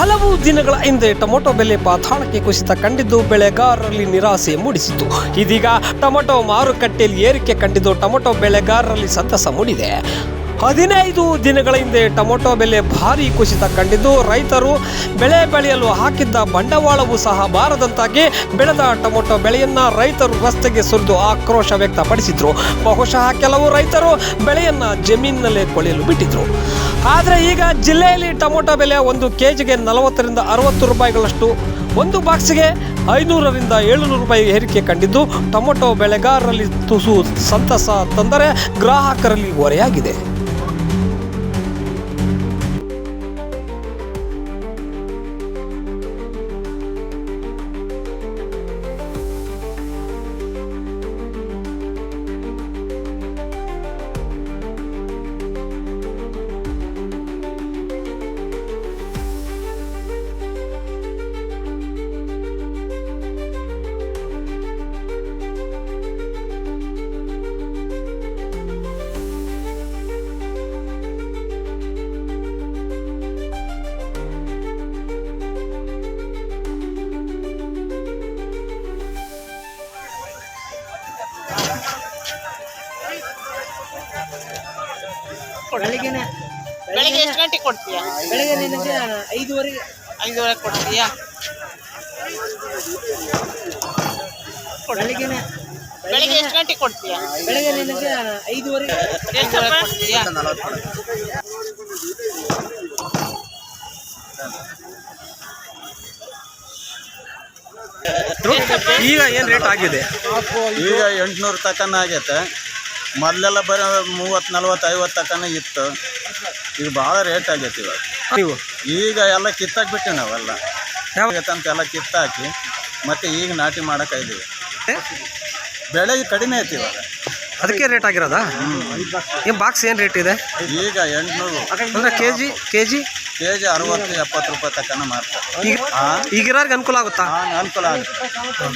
ಹಲವು ದಿನಗಳ ಹಿಂದೆ ಟೊಮೊಟೊ ಬೆಲೆ ಪಾತಾಳಕ್ಕೆ ಕುಸಿತ ಕಂಡಿದ್ದು ಬೆಳೆಗಾರರಲ್ಲಿ ನಿರಾಸೆ ಮೂಡಿಸಿತು. ಇದೀಗ ಟೊಮೊಟೊ ಮಾರುಕಟ್ಟೆಯಲ್ಲಿ ಏರಿಕೆ ಕಂಡಿದ್ದು ಟೊಮೊಟೊ ಬೆಳೆಗಾರರಲ್ಲಿ ಸಂತಸ ಮೂಡಿದೆ. 15 ದಿನಗಳ ಹಿಂದೆ ಟೊಮೊಟೊ ಬೆಲೆ ಭಾರೀ ಕುಸಿತ ಕಂಡಿದ್ದು ರೈತರು ಬೆಳೆ ಬೆಳೆಯಲು ಹಾಕಿದ್ದ ಬಂಡವಾಳವೂ ಸಹ ಬಾರದಂತಾಗಿ ಬೆಳೆದ ಟೊಮೊಟೊ ಬೆಳೆಯನ್ನ ರೈತರು ರಸ್ತೆಗೆ ಸುರಿದು ಆಕ್ರೋಶ ವ್ಯಕ್ತಪಡಿಸಿದ್ರು. ಬಹುಶಃ ಕೆಲವು ರೈತರು ಬೆಳೆಯನ್ನ ಜಮೀನಿನಲ್ಲೇ ಕೊಳೆಯಲು ಬಿಟ್ಟಿದ್ರು. ಆದರೆ ಈಗ ಜಿಲ್ಲೆಯಲ್ಲಿ ಟೊಮೊಟೊ ಬೆಲೆ 1 ಕೆಜಿಗೆ 40 ರಿಂದ 60 ರೂಪಾಯಿಗಳಷ್ಟು, ಒಂದು ಬಾಕ್ಸಿಗೆ 500 ರಿಂದ 700 ರೂಪಾಯಿ ಏರಿಕೆ ಕಂಡಿದ್ದು ಟೊಮೊಟೊ ಬೆಳೆಗಾರರಲ್ಲಿ ತುಸು ಸಂತಸ ತಂದರೆ ಗ್ರಾಹಕರಲ್ಲಿ ಹೊರೆಯಾಗಿದೆ. ಬೆಳಿಗ್ಗೆ ಎಷ್ಟು ಗಂಟೆಗೆ ಕೊಡ್ತೀಯಾ? ಬೆಳಿಗ್ಗೆ ನಿನಗೆ 5:30 ಕೊಡ್ತೀಯಾ? ಬೆಳಿಗ್ಗೆ ಎಷ್ಟು ಗಂಟೆಗೆ ಕೊಡ್ತೀಯಾ? ಬೆಳಿಗ್ಗೆ ನಿನಗೆ 5:30 ಕೊಡ್ತೀಯಾ? ಈಗ ಏನು ರೇಟ್ ಆಗಿದೆ? ಈಗ 800 ತಕನ ಆಗೈತೆ. ಮೊದಲೆಲ್ಲ ಬರೀ 30, 40, 50 ತಕನ ಇತ್ತು. ಈಗ ಭಾಳ ರೇಟ್ ಆಗೈತೆ ಇವಾಗ. ನೀವು ಈಗ ಎಲ್ಲ ಕಿತ್ತಾಕ್ಬಿಟ್ಟು ನಾವೆಲ್ಲ ಯಾವಾಗಂತ ಎಲ್ಲ ಕಿತ್ತಾಕಿ ಮತ್ತೆ ಈಗ ನಾಟಿ ಮಾಡೋಕ್ಕಾಗಿದ್ದೀವಿ. ಬೆಳೆ ಕಡಿಮೆ ಐತಿ ಇವಾಗ, ಅದಕ್ಕೆ ರೇಟ್ ಆಗಿರೋದಾ? ಏನು ಬಾಕ್ಸ್ ಏನು ರೇಟ್ ಇದೆ ಈಗ? 800 ಅಂದರೆ ಕೆಜಿ 60-70 ರೂಪಾಯಿ ತಕನ ಮಾರ್ತಾರೆ. ಈಗಿರೋರ್ಗೆ ಅನುಕೂಲ ಆಗುತ್ತಾ? ಅನುಕೂಲ ಆಗುತ್ತೆ.